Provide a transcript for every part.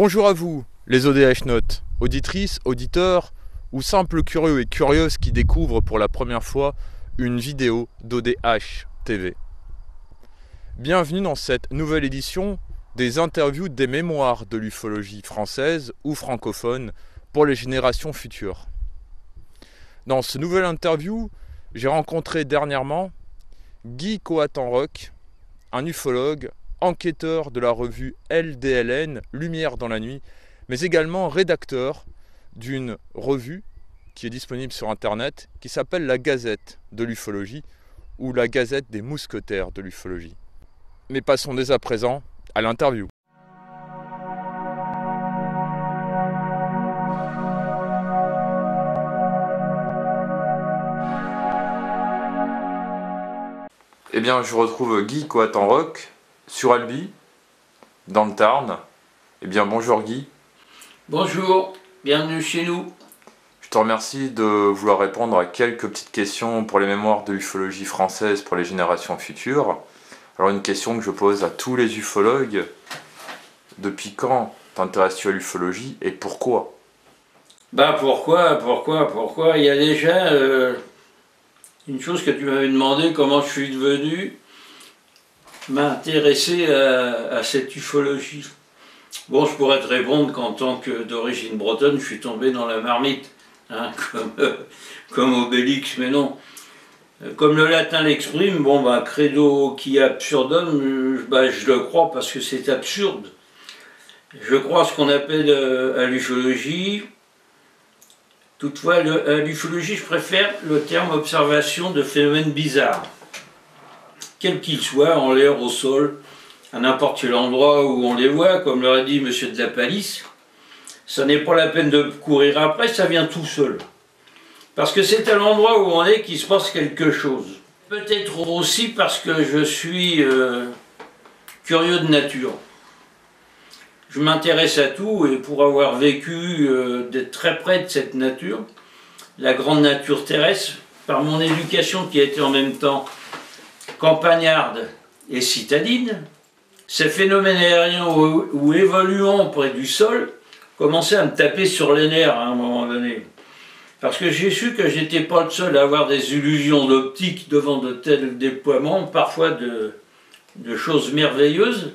Bonjour à vous, les ODH Notes, auditrices, auditeurs ou simples curieux et curieuses qui découvrent pour la première fois une vidéo d'ODH TV. Bienvenue dans cette nouvelle édition des interviews des mémoires de l'ufologie française ou francophone pour les générations futures. Dans ce nouvel interview, j'ai rencontré dernièrement Guy Coatenroc, un ufologue, enquêteur de la revue LDLN, Lumière dans la nuit, mais également rédacteur d'une revue qui est disponible sur internet, qui s'appelle la Gazette de l'ufologie, ou la Gazette des mousquetaires de l'ufologie. Mais passons dès à présent à l'interview. Eh bien, je retrouve Guy Coatenroc sur Albi, dans le Tarn. Eh bien, bonjour Guy. Bonjour, bienvenue chez nous. Je te remercie de vouloir répondre à quelques petites questions pour les mémoires de l'ufologie française pour les générations futures. Alors, une question que je pose à tous les ufologues. Depuis quand t'intéresses-tu à l'ufologie et pourquoi? Pourquoi il y a déjà une chose que tu m'avais demandé, comment je suis devenu m'intéresser à cette ufologie. Bon, je pourrais te répondre qu'en tant que d'origine bretonne, je suis tombé dans la marmite, hein, comme Obélix, mais non. Comme le latin l'exprime, credo qui absurdum, je le crois parce que c'est absurde. Je crois ce qu'on appelle à l'ufologie. Toutefois, à l'ufologie, je préfère le terme observation de phénomènes bizarres. Quels qu'ils soient, en l'air, au sol, à n'importe quel endroit où on les voit, comme l'aurait dit M. de la Palisse, ça n'est pas la peine de courir après, ça vient tout seul. Parce que c'est à l'endroit où on est qu'il se passe quelque chose. Peut-être aussi parce que je suis curieux de nature. Je m'intéresse à tout et pour avoir vécu d'être très près de cette nature, la grande nature terrestre, par mon éducation qui a été en même temps campagnarde et citadine, ces phénomènes aériens ou évoluant près du sol commençaient à me taper sur les nerfs à un moment donné. Parce que j'ai su que j'étais pas le seul à avoir des illusions d'optique devant de tels déploiements, parfois de choses merveilleuses.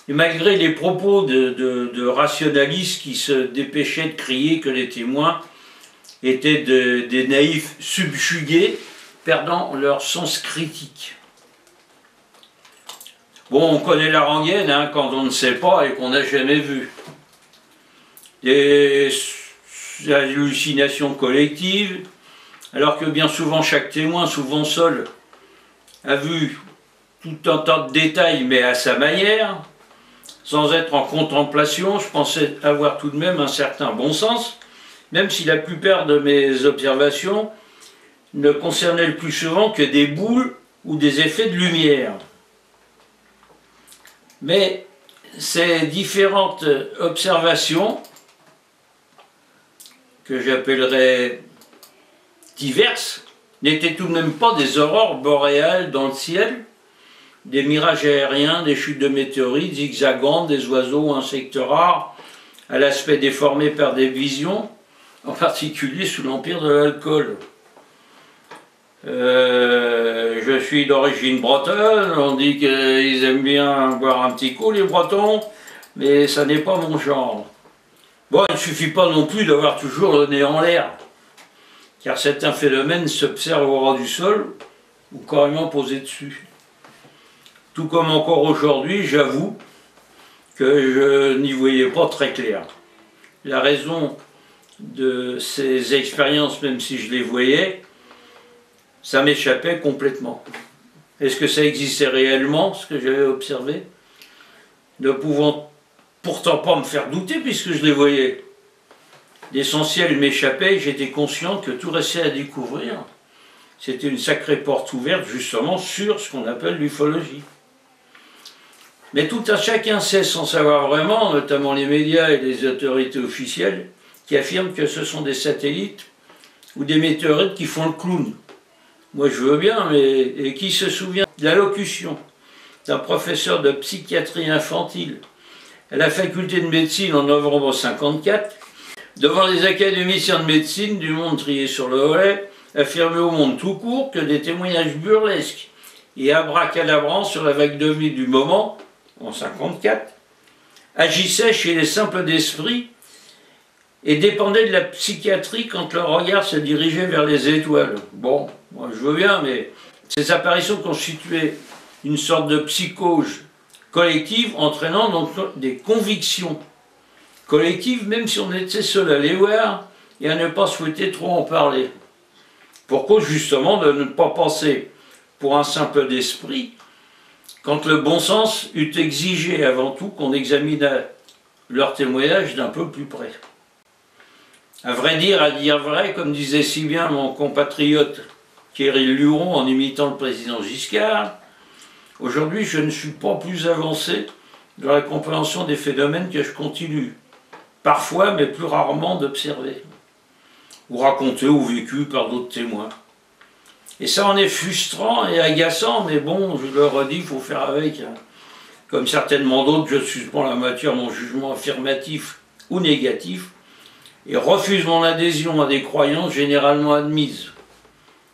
Et malgré les propos de rationalistes qui se dépêchaient de crier que les témoins étaient des naïfs subjugués, perdant leur sens critique. Bon, on connaît la rengaine hein, quand on ne sait pas et qu'on n'a jamais vu. Des hallucinations collectives, alors que bien souvent chaque témoin, souvent seul, a vu tout un tas de détails, mais à sa manière, sans être en contemplation. Je pensais avoir tout de même un certain bon sens, même si la plupart de mes observations ne concernaient le plus souvent que des boules ou des effets de lumière. Mais ces différentes observations, que j'appellerais diverses, n'étaient tout de même pas des aurores boréales dans le ciel, des mirages aériens, des chutes de météorites zigzagantes, des oiseaux, insectes rares, à l'aspect déformé par des visions, en particulier sous l'empire de l'alcool. Je suis d'origine bretonne, on dit qu'ils aiment bien boire un petit coup les Bretons, mais ça n'est pas mon genre. Bon, il ne suffit pas non plus d'avoir toujours le nez en l'air, car certains phénomènes s'observent au ras du sol, ou carrément posés dessus. Tout comme encore aujourd'hui, j'avoue que je n'y voyais pas très clair. La raison de ces expériences, même si je les voyais, ça m'échappait complètement. Est-ce que ça existait réellement, ce que j'avais observé? Ne pouvant pourtant pas me faire douter puisque je les voyais. L'essentiel m'échappait et j'étais conscient que tout restait à découvrir. C'était une sacrée porte ouverte justement sur ce qu'on appelle l'ufologie. Mais tout un chacun sait sans savoir vraiment, notamment les médias et les autorités officielles, qui affirment que ce sont des satellites ou des météorites qui font le clown. Moi je veux bien, mais et qui se souvient de l'allocution d'un professeur de psychiatrie infantile à la faculté de médecine en novembre 1954, devant les académiciens de médecine du monde trié sur le volet, affirmer au monde tout court que des témoignages burlesques et abracadabrants sur la vague de vie du moment, en 1954, agissaient chez les simples d'esprit et dépendaient de la psychiatrie quand leur regard se dirigeait vers les étoiles. Bon, moi je veux bien, mais ces apparitions constituaient une sorte de psychose collective entraînant donc des convictions collectives, même si on était seul à les voir et à ne pas souhaiter trop en parler. Pour cause justement de ne pas passer pour un simple d'esprit, quand le bon sens eût exigé avant tout qu'on examinât leur témoignage d'un peu plus près. À dire vrai, comme disait si bien mon compatriote Thierry Luron en imitant le président Giscard, aujourd'hui je ne suis pas plus avancé dans la compréhension des phénomènes que je continue, parfois mais plus rarement, d'observer, ou raconté ou vécu par d'autres témoins. Et ça en est frustrant et agaçant, mais bon, je le redis, il faut faire avec. Hein. Comme certainement d'autres, je suspends la matière mon jugement affirmatif ou négatif et refuse mon adhésion à des croyances généralement admises.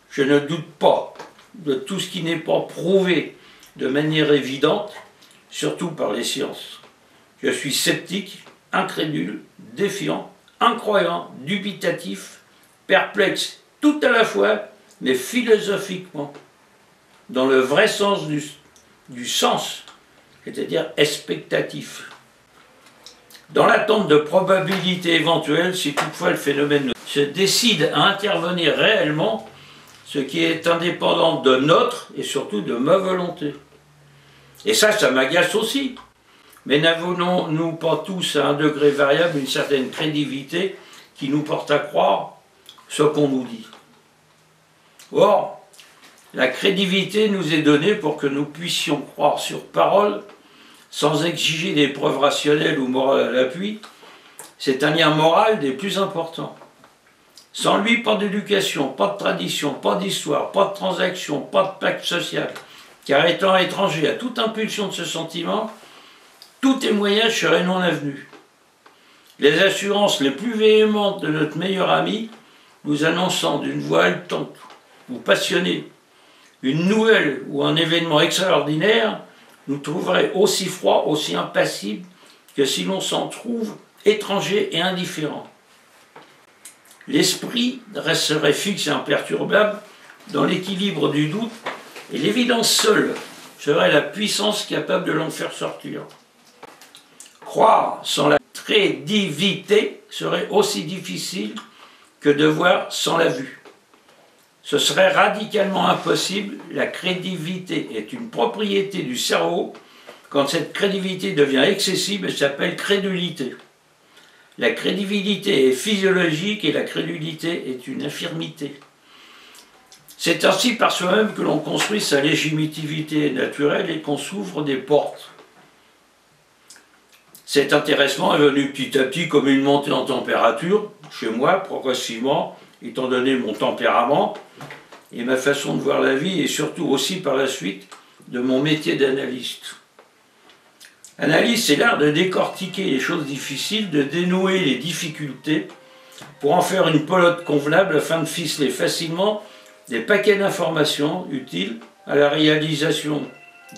Je ne doute pas de tout ce qui n'est pas prouvé de manière évidente, surtout par les sciences. Je suis sceptique, incrédule, défiant, incroyant, dubitatif, perplexe, tout à la fois, mais philosophiquement, dans le vrai sens du sens, c'est-à-dire expectatif. Dans l'attente de probabilités éventuelles, si toutefois le phénomène se décide à intervenir réellement, ce qui est indépendant de notre et surtout de ma volonté. Et ça m'agace aussi. Mais n'avons-nous pas tous à un degré variable une certaine crédibilité qui nous porte à croire ce qu'on nous dit? Or, la crédibilité nous est donnée pour que nous puissions croire sur parole, sans exiger des preuves rationnelles ou morales à l'appui. C'est un lien moral des plus importants. Sans lui, pas d'éducation, pas de tradition, pas d'histoire, pas de transaction, pas de pacte social. Car étant étranger à toute impulsion de ce sentiment, tout témoignage serait non avenu. Les assurances les plus véhémentes de notre meilleur ami, nous annonçant d'une voix haletante ou passionnée une nouvelle ou un événement extraordinaire, nous trouverait aussi froid, aussi impassible que si l'on s'en trouve étranger et indifférent. L'esprit resterait fixe et imperturbable dans l'équilibre du doute, et l'évidence seule serait la puissance capable de l'en faire sortir. Croire sans la crédibilité serait aussi difficile que de voir sans la vue. Ce serait radicalement impossible. La crédibilité est une propriété du cerveau. Quand cette crédibilité devient excessive, elle s'appelle crédulité. La crédibilité est physiologique et la crédulité est une infirmité. C'est ainsi par soi-même que l'on construit sa légitimité naturelle et qu'on s'ouvre des portes. Cet intéressement est venu petit à petit comme une montée en température, chez moi, progressivement, étant donné mon tempérament et ma façon de voir la vie, et surtout aussi par la suite de mon métier d'analyste. Analyse, c'est l'art de décortiquer les choses difficiles, de dénouer les difficultés, pour en faire une pelote convenable afin de ficeler facilement des paquets d'informations utiles à la réalisation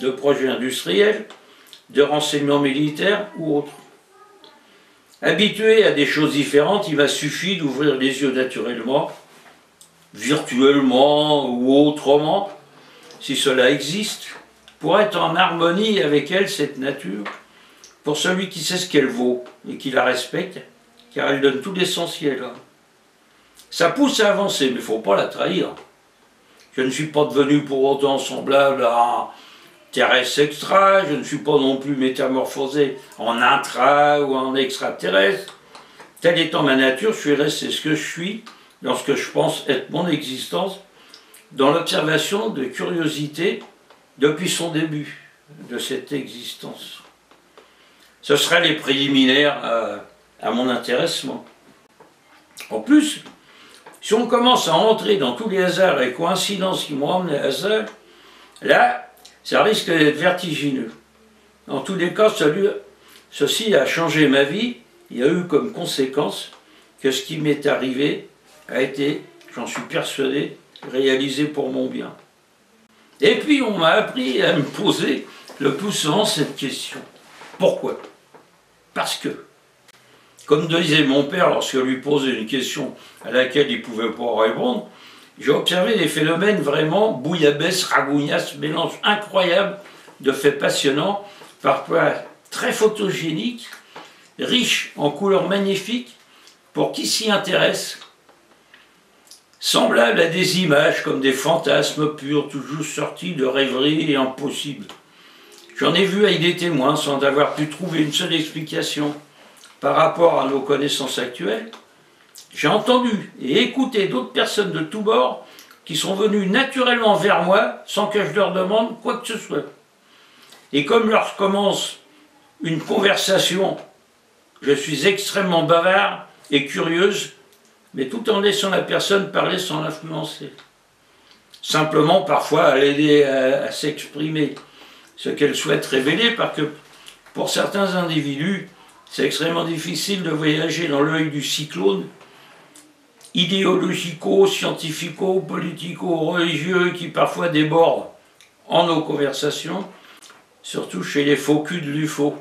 de projets industriels, de renseignements militaires ou autres. Habitué à des choses différentes, il m'a suffi d'ouvrir les yeux naturellement, virtuellement ou autrement, si cela existe, pour être en harmonie avec elle, cette nature, pour celui qui sait ce qu'elle vaut et qui la respecte, car elle donne tout l'essentiel. Ça pousse à avancer, mais il ne faut pas la trahir. Je ne suis pas devenu pour autant semblable à un terrestre extra, je ne suis pas non plus métamorphosé en intra ou en extraterrestre. Telle étant ma nature, je suis resté ce que je suis, dans ce que je pense être mon existence, dans l'observation de curiosité depuis son début de cette existence. Ce seraient les préliminaires à mon intéressement. En plus, si on commence à entrer dans tous les hasards et coïncidences qui m'ont emmené à ça, là, ça risque d'être vertigineux. Dans tous les cas, Ceci a changé ma vie et a eu comme conséquence que ce qui m'est arrivé a été, j'en suis persuadé, réalisé pour mon bien. Et puis on m'a appris à me poser le plus souvent cette question. Pourquoi? Parce que, comme disait mon père lorsque lui posait une question à laquelle il ne pouvait pas répondre, j'ai observé des phénomènes vraiment bouillabaisse, ragougnasse, mélange incroyable de faits passionnants, parfois très photogéniques, riches en couleurs magnifiques, pour qui s'y intéresse, semblables à des images comme des fantasmes purs, toujours sortis de rêveries impossibles. J'en ai vu avec des témoins sans avoir pu trouver une seule explication par rapport à nos connaissances actuelles. J'ai entendu et écouté d'autres personnes de tous bords qui sont venues naturellement vers moi sans que je leur demande quoi que ce soit. Et comme leur commence une conversation, je suis extrêmement bavard et curieuse, mais tout en laissant la personne parler sans l'influencer. Simplement parfois à l'aider à s'exprimer ce qu'elle souhaite révéler, parce que pour certains individus, c'est extrêmement difficile de voyager dans l'œil du cyclone idéologico, scientifico, politico, religieux qui parfois déborde en nos conversations, surtout chez les faux culs de l'UFO.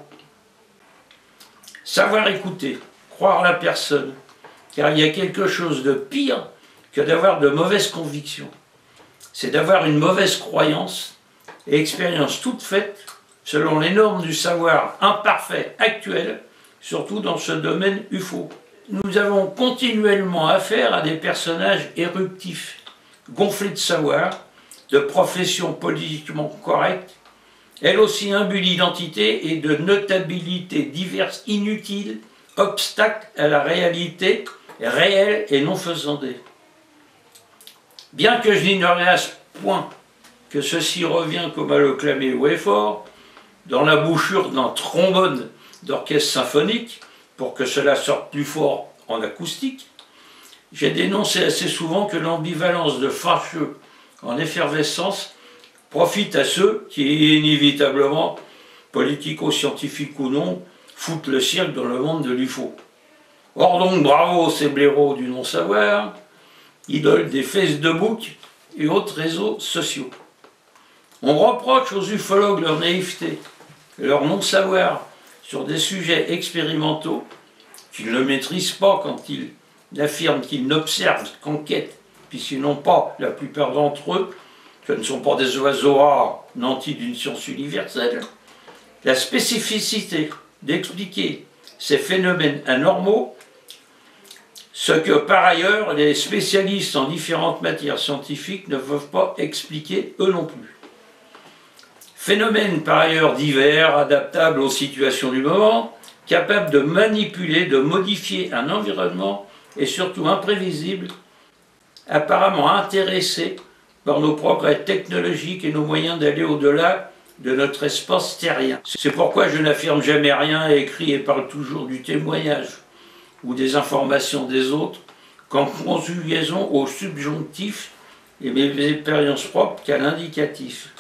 Savoir écouter, croire la personne, car il y a quelque chose de pire que d'avoir de mauvaises convictions. C'est d'avoir une mauvaise croyance et expérience toute faite selon les normes du savoir imparfait actuel, surtout dans ce domaine UFO. Nous avons continuellement affaire à des personnages éruptifs, gonflés de savoir, de professions politiquement correctes, elles aussi imbues d'identité et de notabilité diverses inutiles, obstacles à la réalité réelle et non faisandée. Bien que je n'ignorais à ce point que ceci revient, comme à le clamer haut et fort, dans la bouchure d'un trombone d'orchestre symphonique, pour que cela sorte plus fort en acoustique, j'ai dénoncé assez souvent que l'ambivalence de fâcheux en effervescence profite à ceux qui, inévitablement, politico-scientifiques ou non, foutent le cirque dans le monde de l'UFO. Or donc, bravo ces blaireaux du non-savoir, idoles des Facebook et autres réseaux sociaux. On reproche aux ufologues leur naïveté et leur non-savoir sur des sujets expérimentaux qu'ils ne maîtrisent pas quand ils affirment qu'ils n'observent qu'enquête, puisqu'ils n'ont pas, la plupart d'entre eux, ce ne sont pas des oiseaux rares nantis d'une science universelle, la spécificité d'expliquer ces phénomènes anormaux, ce que par ailleurs les spécialistes en différentes matières scientifiques ne peuvent pas expliquer eux non plus. Phénomènes par ailleurs divers, adaptables aux situations du moment, capables de manipuler, de modifier un environnement et surtout imprévisible, apparemment intéressés par nos progrès technologiques et nos moyens d'aller au-delà de notre espace terrien. C'est pourquoi je n'affirme jamais rien et écris et parle toujours du témoignage ou des informations des autres qu'en conjugaison au subjonctif et mes expériences propres qu'à l'indicatif.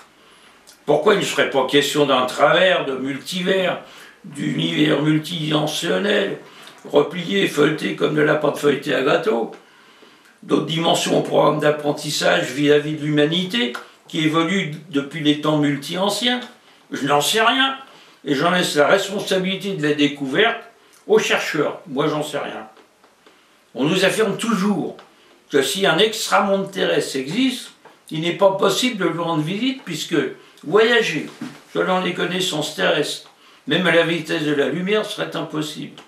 Pourquoi il ne serait pas question d'un travers, de multivers, d'univers multidimensionnel, replié, feuilleté comme de la pâte feuilletée à gâteau, d'autres dimensions au programme d'apprentissage vis-à-vis de l'humanité qui évolue depuis les temps multi-anciens? Je n'en sais rien, et j'en laisse la responsabilité de la découverte aux chercheurs. Moi, j'en sais rien. On nous affirme toujours que si un extramonde terrestre existe, il n'est pas possible de lui rendre visite, puisque voyager, selon les connaissances terrestres, même à la vitesse de la lumière, serait impossible.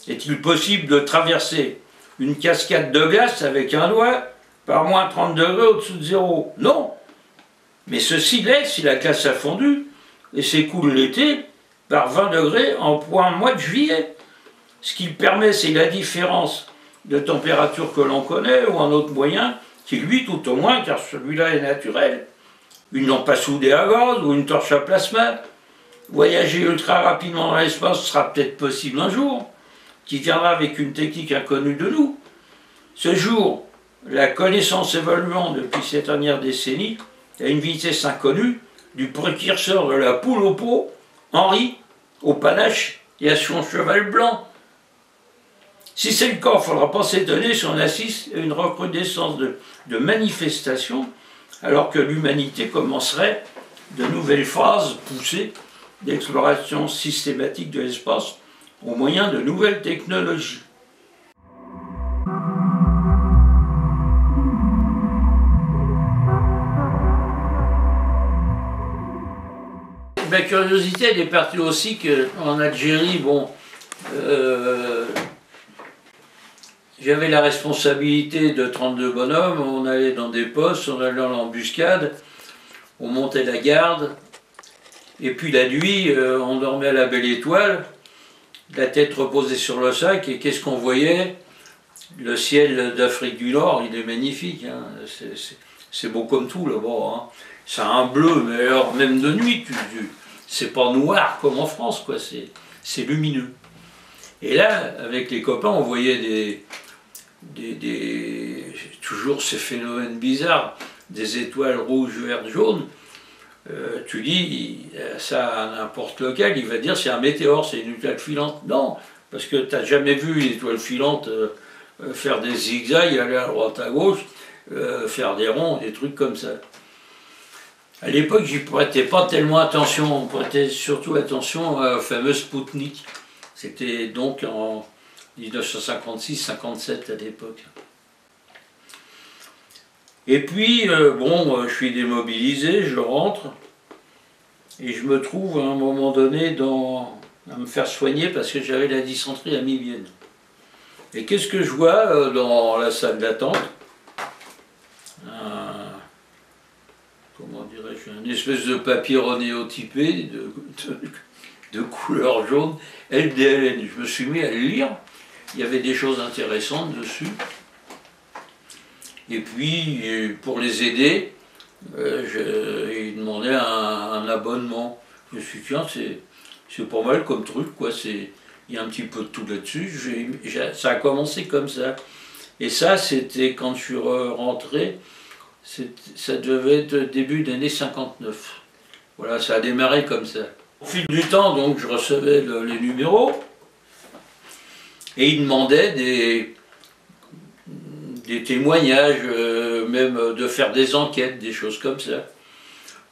Est-il possible de traverser une cascade de glace avec un doigt par moins 30 degrés au-dessous de zéro? Non. Mais ceci l'est si la glace a fondu et s'écoule l'été par 20 degrés en mois de juillet. Ce qui permet, c'est la différence de température que l'on connaît ou un autre moyen qui, lui, tout au moins, car celui-là est naturel, une lampe à souder à gaz ou une torche à plasma. Voyager ultra rapidement dans l'espace sera peut-être possible un jour, qui viendra avec une technique inconnue de nous. Ce jour, la connaissance évoluant depuis cette dernière décennie à une vitesse inconnue, du précurseur de la poule au pot, Henri, au panache et à son cheval blanc. Si c'est le cas, il ne faudra pas s'étonner si on assiste à une recrudescence de manifestations, alors que l'humanité commencerait de nouvelles phases poussées d'exploration systématique de l'espace au moyen de nouvelles technologies. Ma curiosité, elle est partie aussi qu'en Algérie, bon, j'avais la responsabilité de 32 bonhommes, on allait dans des postes, on allait en embuscade, on montait la garde, et puis la nuit, on dormait à la belle étoile, la tête reposée sur le sac, et qu'est-ce qu'on voyait? Le ciel d'Afrique du Nord, il est magnifique, hein. C'est beau comme tout là-bas, hein. C'est un bleu, mais alors même de nuit, c'est pas noir comme en France, quoi. C'est lumineux. Et là, avec les copains, on voyait toujours ces phénomènes bizarres, des étoiles rouges, vertes, jaunes. Tu dis ça à n'importe lequel, il va dire c'est un météore, c'est une étoile filante. Non, parce que tu n'as jamais vu une étoile filante faire des zigzags, aller à droite à gauche, faire des ronds, des trucs comme ça. À l'époque, j'y prêtais pas tellement attention, on prêtait surtout attention au fameux Spoutnik. C'était donc en 1956-57 à l'époque. Et puis, bon, je suis démobilisé, je rentre, et je me trouve à un moment donné à me faire soigner parce que j'avais la dysenterie amibienne. Et qu'est-ce que je vois dans la salle d'attente? Comment dirais-je, une espèce de papier renéotypé de couleur jaune, LDLN. Je me suis mis à le lire, il y avait des choses intéressantes dessus. Et puis, pour les aider, ils demandaient un abonnement. Je me suis dit, tiens, c'est pas mal comme truc, quoi. Il y a un petit peu de tout là-dessus. Ça a commencé comme ça. Et ça, c'était quand je suis rentré, ça devait être début d'année 59. Voilà, ça a démarré comme ça. Au fil du temps, donc, je recevais les numéros et ils demandaient des témoignages, même de faire des enquêtes, des choses comme ça.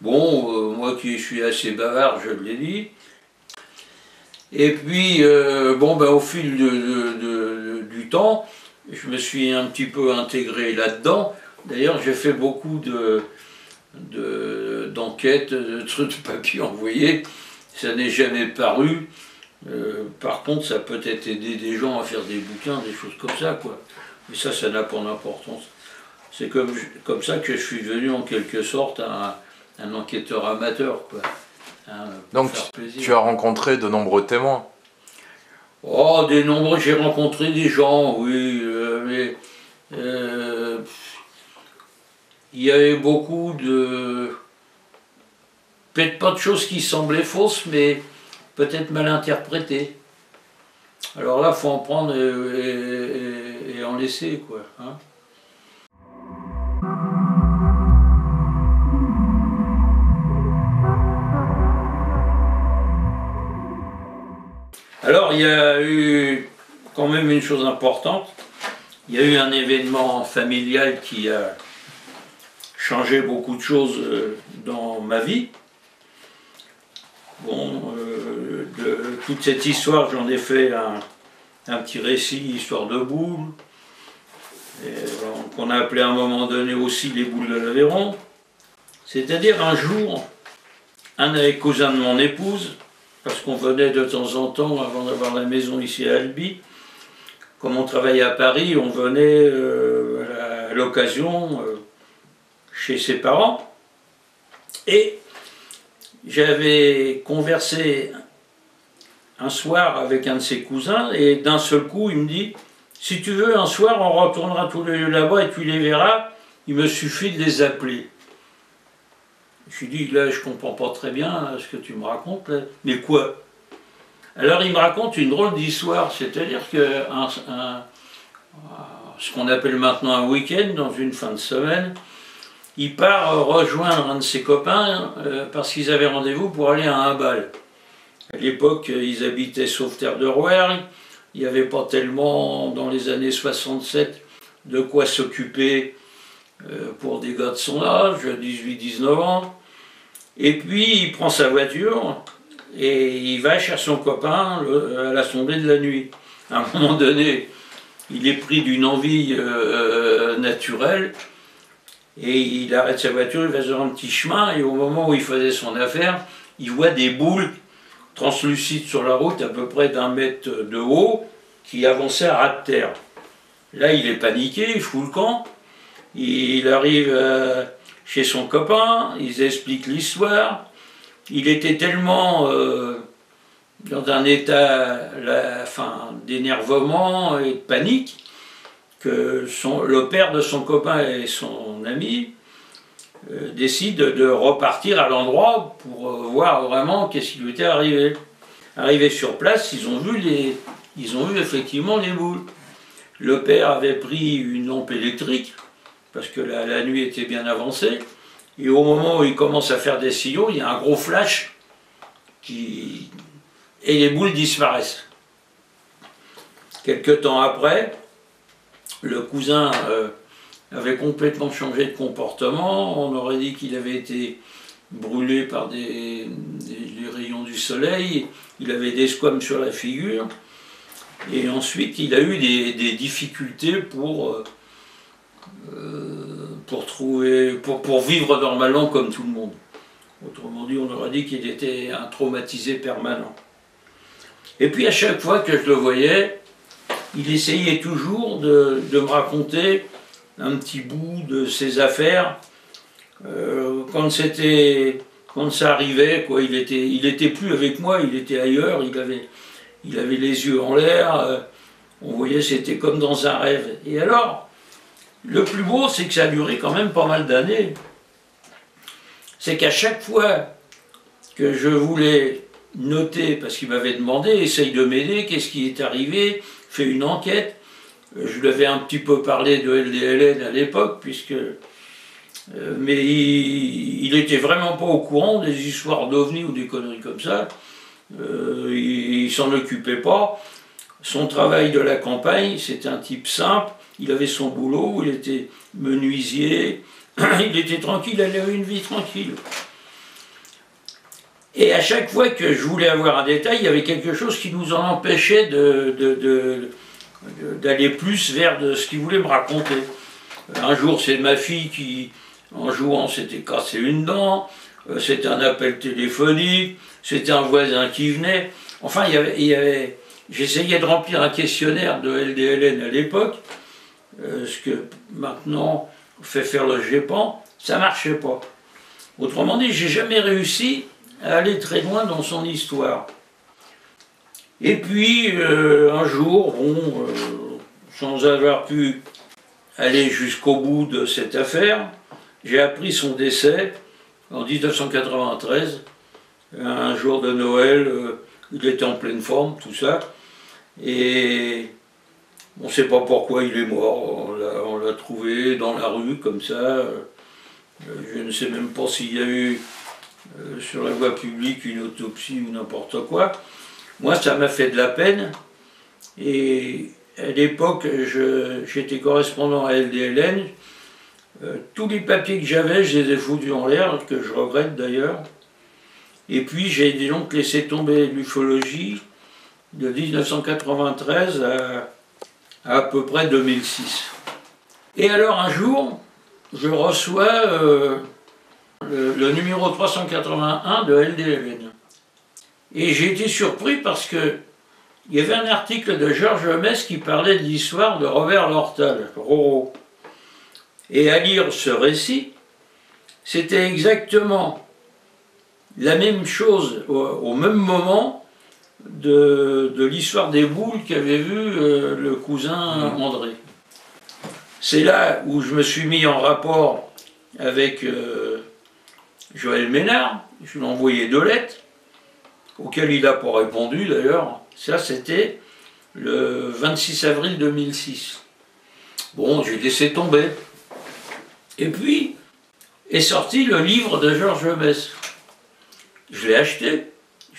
Bon, moi qui suis assez bavard, je l'ai dit. Et puis, bon, ben, au fil du temps, je me suis un petit peu intégré là-dedans. D'ailleurs, j'ai fait beaucoup d'enquêtes, de trucs de papier envoyés. Ça n'est jamais paru. Par contre, ça peut être aider des gens à faire des bouquins, des choses comme ça, quoi. Mais ça n'a pas d'importance. C'est comme ça que je suis devenu en quelque sorte un enquêteur amateur, quoi. Hein, donc tu as rencontré de nombreux témoins? Oh, j'ai rencontré des gens, oui, mais il y avait beaucoup peut-être pas de choses qui semblaient fausses, mais peut-être mal interprétées. Alors là, il faut en prendre et en laisser, quoi. Hein. Alors, il y a eu quand même une chose importante. Il y a eu un événement familial qui a changé beaucoup de choses dans ma vie. Bon, de toute cette histoire, j'en ai fait un petit récit, histoire de boules, qu'on a appelé à un moment donné aussi les boules de l'Aveyron. C'est-à-dire un jour, un des cousins de mon épouse, parce qu'on venait de temps en temps, avant d'avoir la maison ici à Albi, comme on travaillait à Paris, on venait à l'occasion chez ses parents. Et j'avais conversé un soir avec un de ses cousins, et d'un seul coup, il me dit « Si tu veux, un soir, on retournera tous les deux là-bas et tu les verras, il me suffit de les appeler. » Je lui dis « Là, je comprends pas très bien ce que tu me racontes, là. Mais quoi ?» Alors, il me raconte une drôle d'histoire, c'est-à-dire que ce qu'on appelle maintenant un week-end, dans une fin de semaine, il part rejoindre un de ses copains parce qu'ils avaient rendez-vous pour aller à un bal. À l'époque, ils habitaient Sauveterre-de-Rouergue. Il n'y avait pas tellement, dans les années 67, de quoi s'occuper pour des gars de son âge, 18-19 ans. Et puis, il prend sa voiture et il va chez son copain à l'assemblée de la nuit. À un moment donné, il est pris d'une envie naturelle et il arrête sa voiture, il va sur un petit chemin et au moment où il faisait son affaire, il voit des boules translucides sur la route à peu près d'1 mètre de haut qui avançaient à ras de terre. Là, il est paniqué, il fout le camp, il arrive chez son copain, ils expliquent l'histoire. Il était tellement dans un état d'énervement et de panique que le père de son copain et son ami décident de repartir à l'endroit pour voir vraiment qu'est-ce qui lui était arrivé. Arrivés sur place, ils ont vu effectivement les boules. Le père avait pris une lampe électrique, parce que la nuit était bien avancée, et au moment où il commence à faire des sillons, il y a un gros flash, et les boules disparaissent. Quelque temps après, le cousin avait complètement changé de comportement, on aurait dit qu'il avait été brûlé par les rayons du soleil, il avait des squames sur la figure, et ensuite il a eu des difficultés pour vivre normalement comme tout le monde. Autrement dit, on aurait dit qu'il était un traumatisé permanent. Et puis à chaque fois que je le voyais, il essayait toujours de me raconter un petit bout de ses affaires. Quand ça arrivait, quoi, il était plus avec moi, il était ailleurs, il avait les yeux en l'air, on voyait c'était comme dans un rêve. Et alors, le plus beau, c'est que ça a duré quand même pas mal d'années. C'est qu'à chaque fois que je voulais noter, parce qu'il m'avait demandé, essaye de m'aider, qu'est-ce qui est arrivé, fais une enquête. Je lui avais un petit peu parlé de LDLN à l'époque, mais il était vraiment pas au courant des histoires d'OVNI ou des conneries comme ça. Il s'en occupait pas. Son travail de la campagne, c'était un type simple. Il avait son boulot, il était menuisier, il était tranquille, il avait une vie tranquille. Et à chaque fois que je voulais avoir un détail, il y avait quelque chose qui nous en empêchait d'aller plus vers ce qu'il voulait me raconter. Un jour, c'est ma fille qui, en jouant, s'était cassé une dent, c'était un appel téléphonique, c'était un voisin qui venait. Enfin, j'essayais de remplir un questionnaire de LDLN à l'époque, ce que maintenant fait faire le GEPAN, ça ne marchait pas. Autrement dit, j'ai jamais réussi à aller très loin dans son histoire. Et puis, un jour, sans avoir pu aller jusqu'au bout de cette affaire, j'ai appris son décès en 1993, un jour de Noël, il était en pleine forme, tout ça, et on ne sait pas pourquoi il est mort, on l'a trouvé dans la rue, comme ça, je ne sais même pas s'il y a eu sur la voie publique une autopsie ou n'importe quoi. Moi, ça m'a fait de la peine, et à l'époque, j'étais correspondant à LDLN, tous les papiers que j'avais, je les ai foutus en l'air, que je regrette d'ailleurs, et puis j'ai donc laissé tomber l'ufologie de 1993 à peu près 2006. Et alors un jour, je reçois le numéro 381 de LDLN. Et j'ai été surpris parce que il y avait un article de Georges Mess qui parlait de l'histoire de Robert Lortal, Roro. Et à lire ce récit, c'était exactement la même chose au même moment de l'histoire des boules qu'avait vu le cousin André. C'est là où je me suis mis en rapport avec Joël Ménard, je lui ai envoyé 2 lettres, auxquelles il n'a pas répondu d'ailleurs. Ça, c'était le 26 avril 2006. Bon, j'ai laissé tomber. Et puis est sorti le livre de Georges Mess. Je l'ai acheté,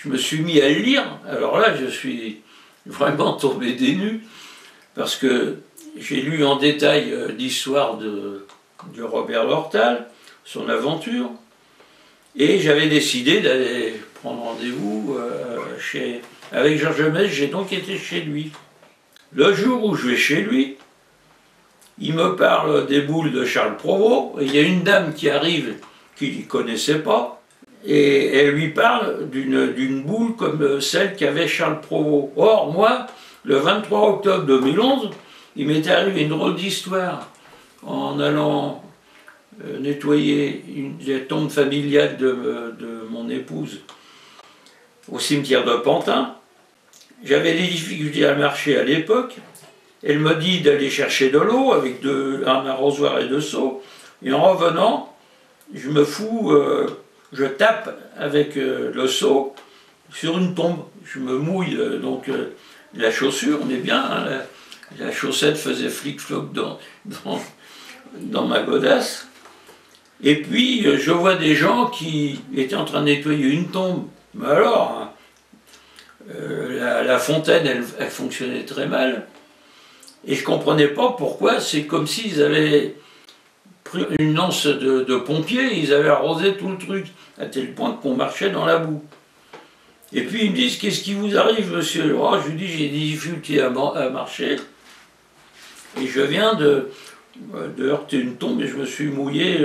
je me suis mis à le lire. Alors là, je suis vraiment tombé des nues, parce que j'ai lu en détail l'histoire de Robert Lortal, son aventure, et j'avais décidé d'aller prendre rendez-vous avec Georges Méliès. J'ai donc été chez lui. Le jour où je vais chez lui, il me parle des boules de Charles Provost, et il y a une dame qui arrive qu'il ne connaissait pas, et elle lui parle d'une boule comme celle qu'avait Charles Provost. Or, moi, le 23 octobre 2011, il m'était arrivé une drôle d'histoire en allant nettoyer la tombe familiale de mon épouse au cimetière de Pantin. J'avais des difficultés à marcher à l'époque. Elle me dit d'aller chercher de l'eau avec un arrosoir et 2 seaux. Et en revenant, je me fous, je tape avec le seau sur une tombe. Je me mouille la chaussure, on est bien, hein, la chaussette faisait flic-floc dans ma godasse. Et puis je vois des gens qui étaient en train de nettoyer une tombe. Mais alors, hein, la fontaine, elle fonctionnait très mal. Et je ne comprenais pas pourquoi. C'est comme s'ils avaient pris une lance de pompiers, ils avaient arrosé tout le truc, à tel point qu'on marchait dans la boue. Et puis ils me disent: qu'est-ce qui vous arrive, monsieur? Oh, je lui dis: j'ai des difficultés à marcher. Et je viens de heurter une tombe et je me suis mouillé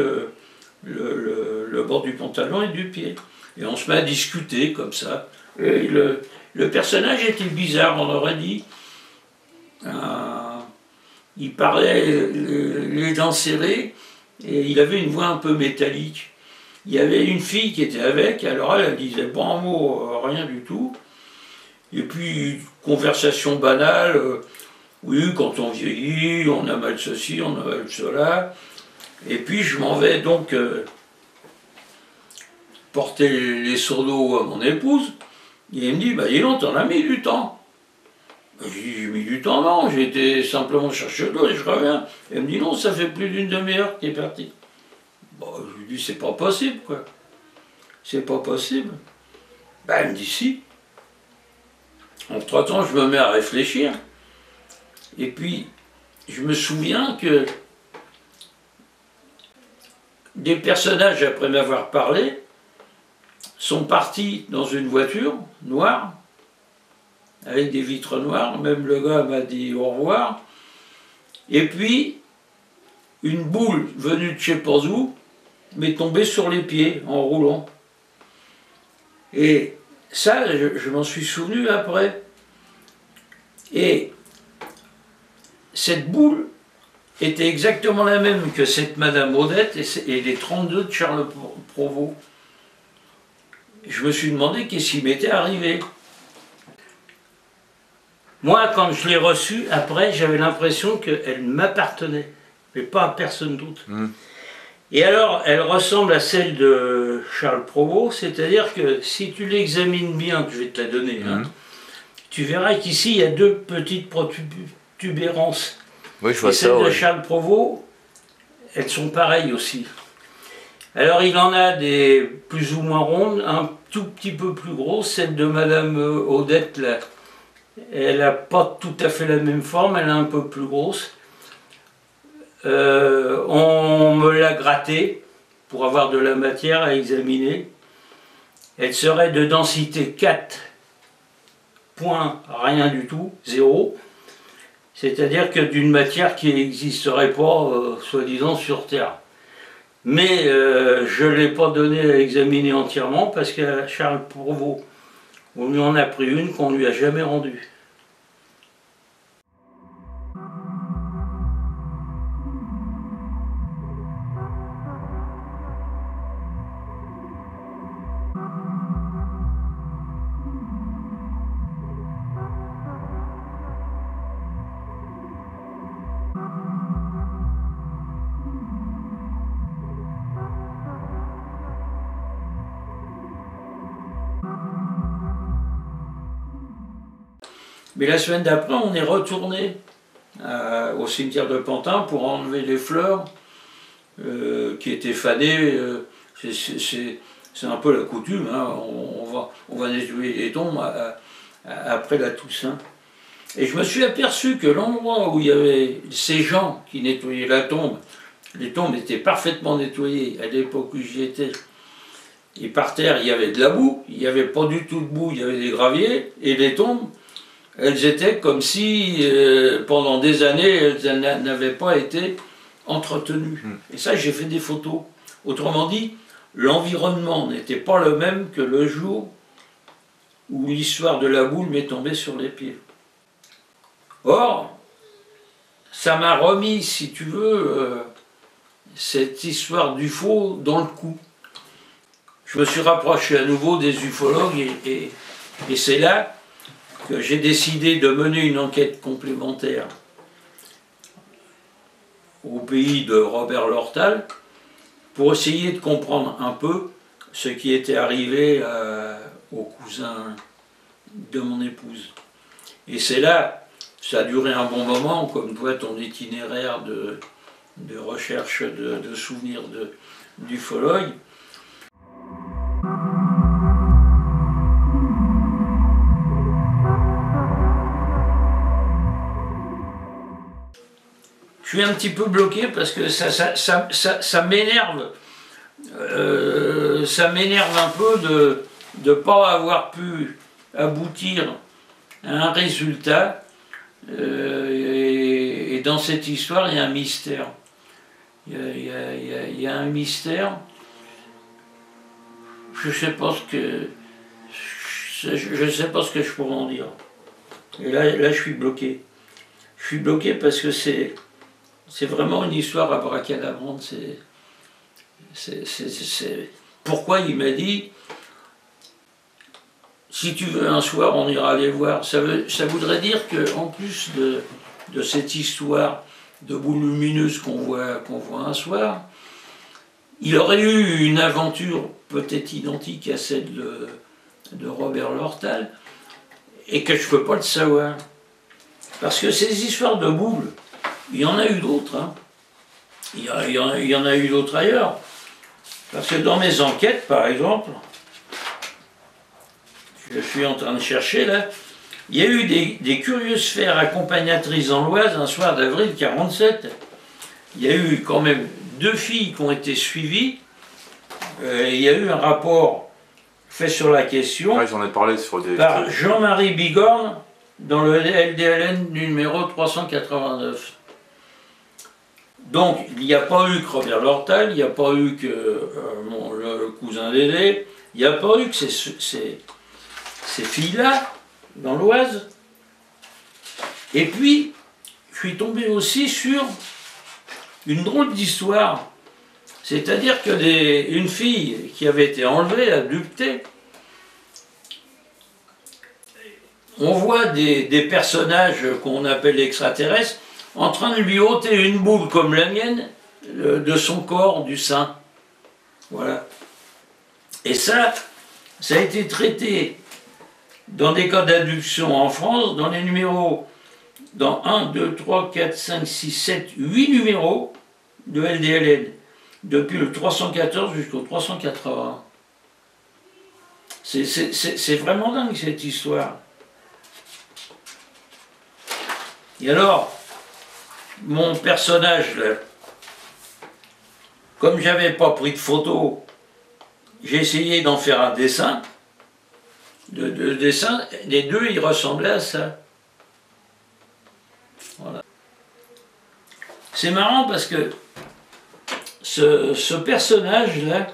le bord du pantalon et du pied. Et on se met à discuter comme ça. Et le personnage était bizarre, on aurait dit. Il parlait les dents serrées et il avait une voix un peu métallique. Il y avait une fille qui était avec, alors elle disait pas un mot, rien du tout. Et puis, conversation banale, oui, quand on vieillit, on a mal ceci, on a mal cela. Et puis je m'en vais donc porter les seaux d'eau à mon épouse. Et elle me dit: bah dis donc, t'en as mis du temps. J'ai mis du temps, non, j'ai été simplement chercher de l'eau et je reviens. Elle me dit: non, ça fait plus d'une demi-heure qu'il est parti. Bon, je lui dis: c'est pas possible, quoi. C'est pas possible. Ben, elle me dit: si. Entre-temps, je me mets à réfléchir. Et puis, je me souviens que des personnages, après m'avoir parlé, sont partis dans une voiture noire, avec des vitres noires. Même le gars m'a dit au revoir. Et puis, une boule venue de je sais pas où m'est tombée sur les pieds en roulant. Et ça, je m'en suis souvenu après. Et cette boule était exactement la même que cette Madame Odette et les 32 de Charles Provost. Je me suis demandé qu'est-ce qui m'était arrivé. Moi, quand je l'ai reçue, après, j'avais l'impression qu'elle m'appartenait, mais pas à personne d'autre. Et alors, elle ressemble à celle de Charles Provost, c'est-à-dire que si tu l'examines bien, je vais te la donner, hein, tu verras qu'ici, il y a 2 petites protubérances. Oui, je vois et ça. Celles de Charles Provost, elles sont pareilles aussi. Alors, il en a des plus ou moins rondes, un tout petit peu plus grosses. Celle de Madame Odette, là, elle n'a pas tout à fait la même forme, elle est un peu plus grosse. On me l'a grattée pour avoir de la matière à examiner. Elle serait de densité 4, point rien du tout, 0. C'est-à-dire que d'une matière qui n'existerait pas, soi-disant, sur Terre. Mais je ne l'ai pas donné à examiner entièrement parce qu'à Charles Provost, on lui en a pris une qu'on ne lui a jamais rendue. Mais la semaine d'après, on est retourné au cimetière de Pantin pour enlever les fleurs qui étaient fanées. c'est un peu la coutume, hein, on va nettoyer les tombes après la Toussaint. Et je me suis aperçu que l'endroit où il y avait ces gens qui nettoyaient la tombe, les tombes étaient parfaitement nettoyées à l'époque où j'y étais. Et par terre, il y avait de la boue, il n'y avait pas du tout de boue, il y avait des graviers, et les tombes, elles étaient comme si, pendant des années, elles n'avaient pas été entretenues. Et ça, j'ai fait des photos. Autrement dit, l'environnement n'était pas le même que le jour où l'histoire de la boule m'est tombée sur les pieds. Or, ça m'a remis, si tu veux, cette histoire d'UFO dans le coup. Je me suis rapproché à nouveau des ufologues et c'est là que j'ai décidé de mener une enquête complémentaire au pays de Robert Lortal pour essayer de comprendre un peu ce qui était arrivé au cousin de mon épouse. Et c'est là, ça a duré un bon moment, comme toi ton itinéraire de recherche de souvenirs d'ufologue. Je suis un petit peu bloqué parce que ça m'énerve. Ça m'énerve un peu de ne pas avoir pu aboutir à un résultat. Et dans cette histoire, il y a un mystère. Il y a un mystère. Je ne sais pas ce que je pourrais en dire. Et là, je suis bloqué. Je suis bloqué parce que c'est vraiment une histoire abracadabrante. Pourquoi il m'a dit, si tu veux un soir, on ira les voir. Ça voudrait dire qu'en plus de cette histoire de boule lumineuse qu'on voit un soir, il aurait eu une aventure peut-être identique à celle de Robert Lortal, et que je ne peux pas le savoir. Parce que ces histoires de boules, il y en a eu d'autres. Hein. Il y en a eu d'autres ailleurs. Parce que dans mes enquêtes, par exemple, je suis en train de chercher là, il y a eu des curieuses sphères accompagnatrices dans l'Oise un soir d'avril 1947. Il y a eu quand même 2 filles qui ont été suivies. Il y a eu un rapport fait sur la question j'en ai parlé sur par Jean-Marie Bigorne dans le LDLN numéro 389. Donc, il n'y a pas eu que Robert Lortal, il n'y a pas eu que le cousin d'Aidé, il n'y a pas eu que ces filles-là, dans l'Oise. Et puis, je suis tombé aussi sur une drôle d'histoire. C'est-à-dire que une fille qui avait été enlevée, abductée, on voit des personnages qu'on appelle extraterrestres en train de lui ôter une boule comme la mienne de son corps, du sein. Voilà. Et ça a été traité dans des cas d'abduction en France, dans les numéros, dans 1, 2, 3, 4, 5, 6, 7, 8 numéros de LDLN, depuis le 314 jusqu'au 380. C'est vraiment dingue cette histoire. Et alors, mon personnage, là, comme j'avais pas pris de photo, j'ai essayé d'en faire un dessin. De dessin, les deux, ils ressemblaient à ça. Voilà. C'est marrant parce que ce personnage-là,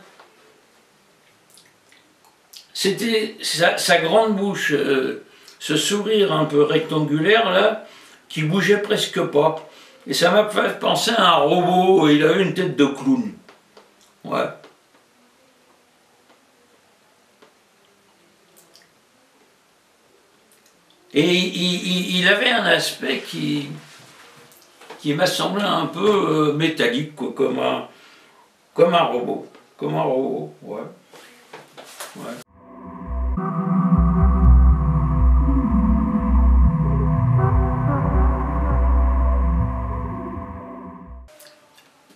c'était sa grande bouche, ce sourire un peu rectangulaire, là, qui bougeait presque pas. Et ça m'a fait penser à un robot, il avait une tête de clown. Ouais. Et il avait un aspect qui m'a semblé un peu métallique, quoi, comme un robot. Comme un robot, ouais. Ouais.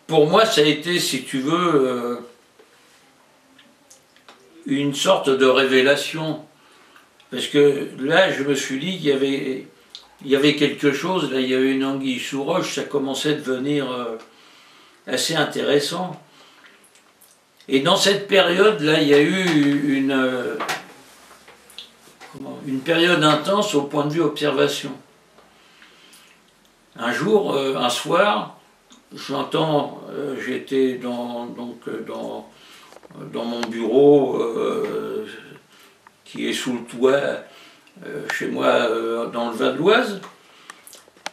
Pour moi, ça a été, si tu veux, une sorte de révélation. Parce que là, je me suis dit qu'il y avait quelque chose, là, il y avait une anguille sous roche, ça commençait à devenir assez intéressant. Et dans cette période-là, il y a eu une période intense au point de vue observation. Un jour, un soir, j'entends, j'étais dans mon bureau qui est sous le toit chez moi dans le Val d'Oise,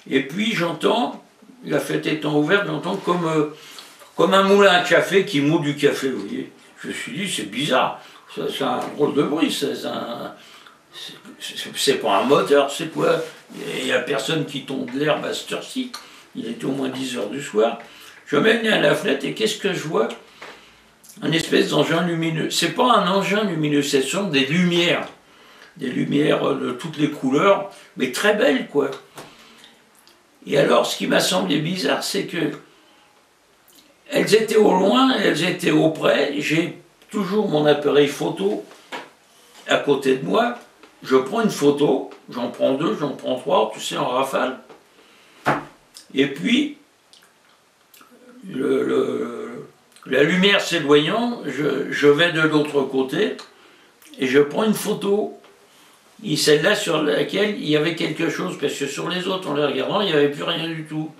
et puis j'entends, la fête étant ouverte, j'entends comme un moulin à café qui moule du café, vous voyez. Je me suis dit, c'est bizarre, c'est un drôle de bruit, c'est pas un moteur, c'est quoi? Il n'y a personne qui tombe de l'herbe à cette heure-ci, il était au moins 10 heures du soir. Je mets le nez à la fenêtre et qu'est-ce que je vois? Un espèce d'engin lumineux. C'est pas un engin lumineux, ce sont des lumières de toutes les couleurs, mais très belles, quoi. Et alors, ce qui m'a semblé bizarre, c'est que elles étaient au loin, elles étaient au près. J'ai toujours mon appareil photo à côté de moi. Je prends une photo, j'en prends 2, j'en prends 3, tu sais, en rafale. Et puis, la lumière s'éloignant, je vais de l'autre côté et je prends une photo. Et celle-là sur laquelle il y avait quelque chose, parce que sur les autres, en les regardant, il n'y avait plus rien du tout.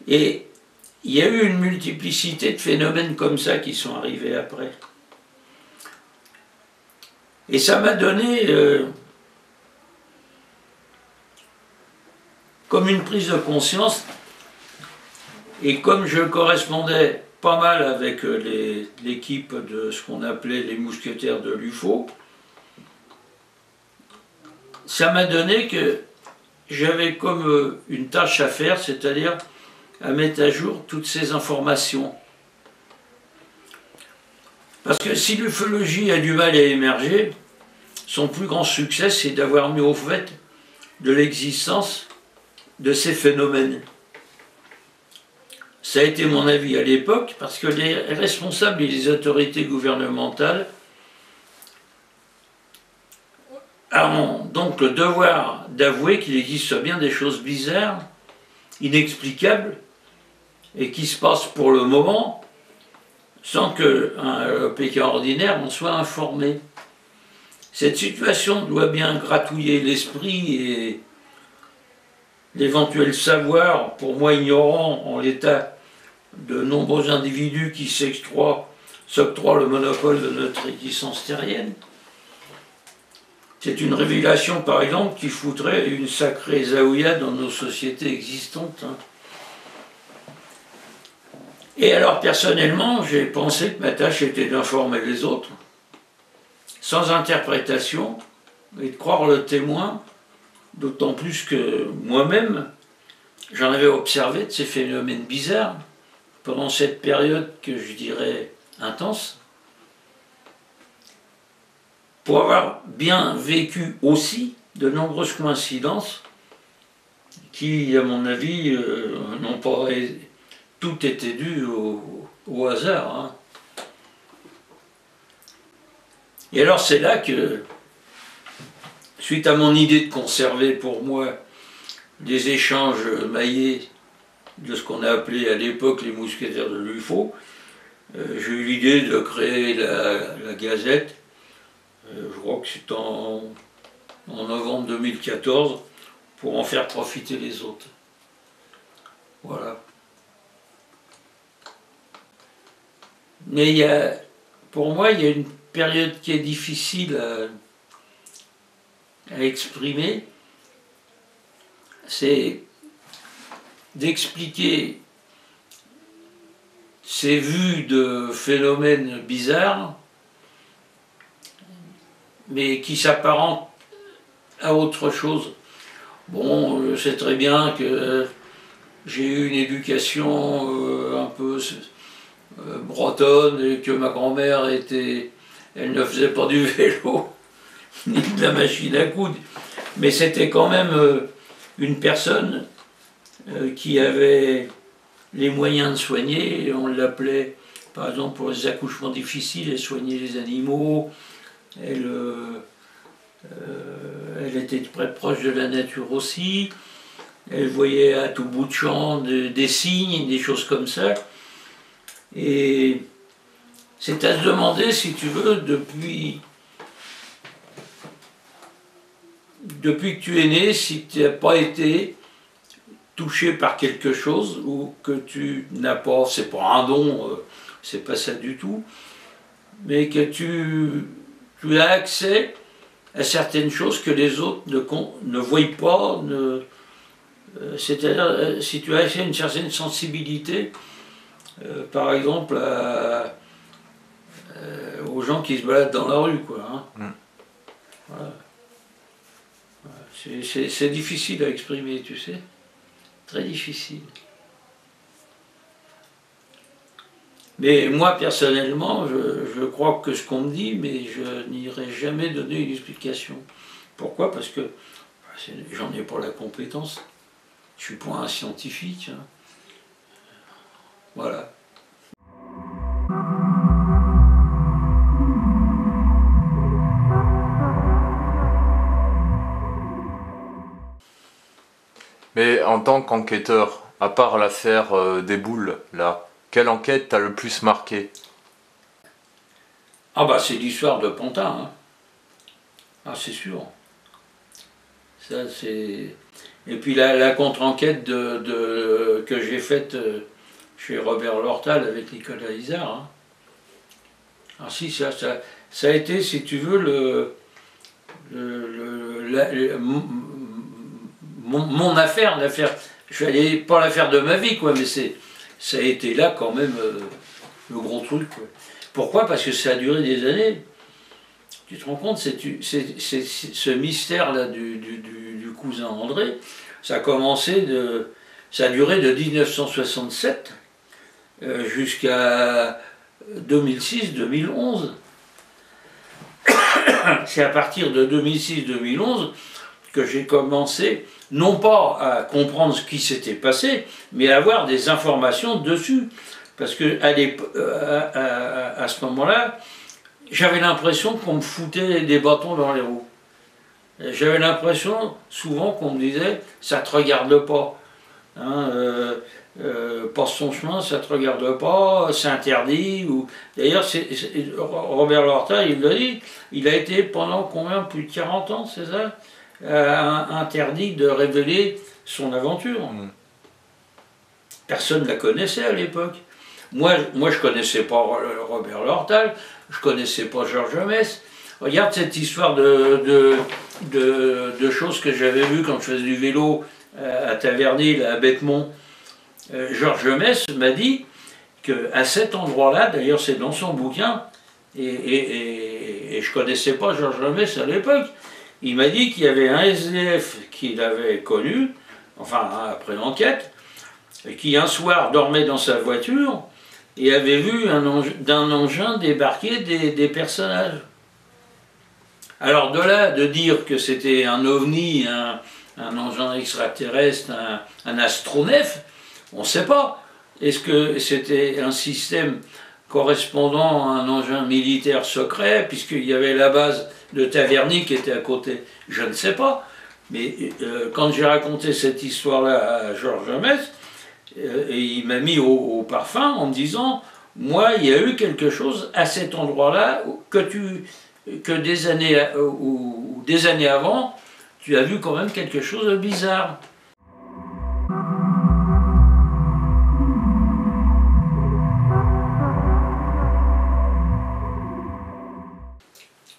Et il y a eu une multiplicité de phénomènes comme ça qui sont arrivés après. Et ça m'a donné comme une prise de conscience. Et comme je correspondais pas mal avec l'équipe de ce qu'on appelait les mousquetaires de l'UFO, ça m'a donné que j'avais comme une tâche à faire, c'est-à-dire à mettre à jour toutes ces informations. Parce que si l'ufologie a du mal à émerger, son plus grand succès, c'est d'avoir mis au fait de l'existence de ces phénomènes. Ça a été mon avis à l'époque, parce que les responsables et les autorités gouvernementales ont donc le devoir d'avouer qu'il existe bien des choses bizarres, inexplicables, et qui se passent pour le moment sans que le Pékin ordinaire en soit informé. Cette situation doit bien gratouiller l'esprit et l'éventuel savoir, pour moi ignorant en l'état de nombreux individus qui s'octroient le monopole de notre existence terrienne. C'est une révélation, par exemple, qui foutrait une sacrée zaouïa dans nos sociétés existantes. Et alors, personnellement, j'ai pensé que ma tâche était d'informer les autres, sans interprétation, et de croire le témoin, d'autant plus que moi-même, j'en avais observé de ces phénomènes bizarres pendant cette période que je dirais intense, pour avoir bien vécu aussi de nombreuses coïncidences qui, à mon avis, n'ont pas tout été dues au hasard. Hein. Et alors c'est là que, suite à mon idée de conserver pour moi des échanges maillés de ce qu'on a appelé à l'époque les mousquetaires de l'UFO, j'ai eu l'idée de créer la Gazette. Je crois que c'est en novembre 2014, pour en faire profiter les autres. Voilà. Mais pour moi, il y a une période qui est difficile à exprimer, c'est d'expliquer ces vues de phénomènes bizarres, mais qui s'apparentent à autre chose. Bon, je sais très bien que j'ai eu une éducation un peu bretonne et que ma grand-mère elle ne faisait pas du vélo ni de la machine à coudre, mais c'était quand même une personne qui avait les moyens de soigner, et on l'appelait par exemple pour les accouchements difficiles, elle soignait les animaux, elle était très proche de la nature aussi, elle voyait à tout bout de champ des signes, des choses comme ça. Et c'est à se demander, si tu veux, depuis que tu es né, si tu n'as pas été touché par quelque chose ou que tu n'as pas, c'est pas un don, c'est pas ça du tout, mais que tu as accès à certaines choses que les autres ne voient pas, c'est-à-dire si tu as accès à une certaine sensibilité, par exemple aux gens qui se baladent dans la rue, quoi. Hein. Voilà. C'est difficile à exprimer, tu sais. Très difficile. Mais moi, personnellement, je crois que ce qu'on me dit, mais je n'irai jamais donner une explication. Pourquoi? Parce que j'en ai pas la compétence. Je suis pas un scientifique. Hein. Voilà. Mais en tant qu'enquêteur, à part l'affaire des boules, là, quelle enquête t'a le plus marqué? Ah bah c'est l'histoire de Pantin. Hein. Ah c'est sûr. Ça c'est. Et puis la contre-enquête que j'ai faite chez Robert Lortal avec Nicolas Isard. Hein. Ah si, ça a été, si tu veux, mon affaire, je vais aller, pas l'affaire de ma vie, quoi, mais ça a été là quand même le gros truc. Quoi. Pourquoi? Parce que ça a duré des années. Tu te rends compte, c'est ce mystère-là du cousin André, ça a duré de 1967 jusqu'à 2006-2011. C'est à partir de 2006-2011 que j'ai commencé, non pas à comprendre ce qui s'était passé, mais à avoir des informations dessus. Parce que à ce moment-là, j'avais l'impression qu'on me foutait des bâtons dans les roues. J'avais l'impression, souvent, qu'on me disait « ça te regarde pas hein, ». Passe ton chemin, ça te regarde pas, c'est interdit. D'ailleurs, Robert Lorta, il l'a dit, il a été pendant combien, plus de 40 ans, c'est ça, interdit de révéler son aventure. Personne ne la connaissait à l'époque. Moi, je connaissais pas Robert Lortal, je connaissais pas Georges Mess. Regarde cette histoire de choses que j'avais vues quand je faisais du vélo à Taverny, à Bêtemont. Georges Mess m'a dit qu'à cet endroit-là, d'ailleurs c'est dans son bouquin, et je ne connaissais pas Georges Mess à l'époque, il m'a dit qu'il y avait un SDF qu'il avait connu, enfin après l'enquête, qui un soir dormait dans sa voiture et avait vu d'un engin débarquer des personnages. Alors de là, de dire que c'était un ovni, un engin extraterrestre, un astronef, on ne sait pas. Est-ce que c'était un système correspondant à un engin militaire secret, puisqu'il y avait la base de Taverny qui était à côté? Je ne sais pas. Mais quand j'ai raconté cette histoire-là à Georges Mess, et il m'a mis au parfum en me disant « Moi, il y a eu quelque chose à cet endroit-là que des années avant, tu as vu quand même quelque chose de bizarre. »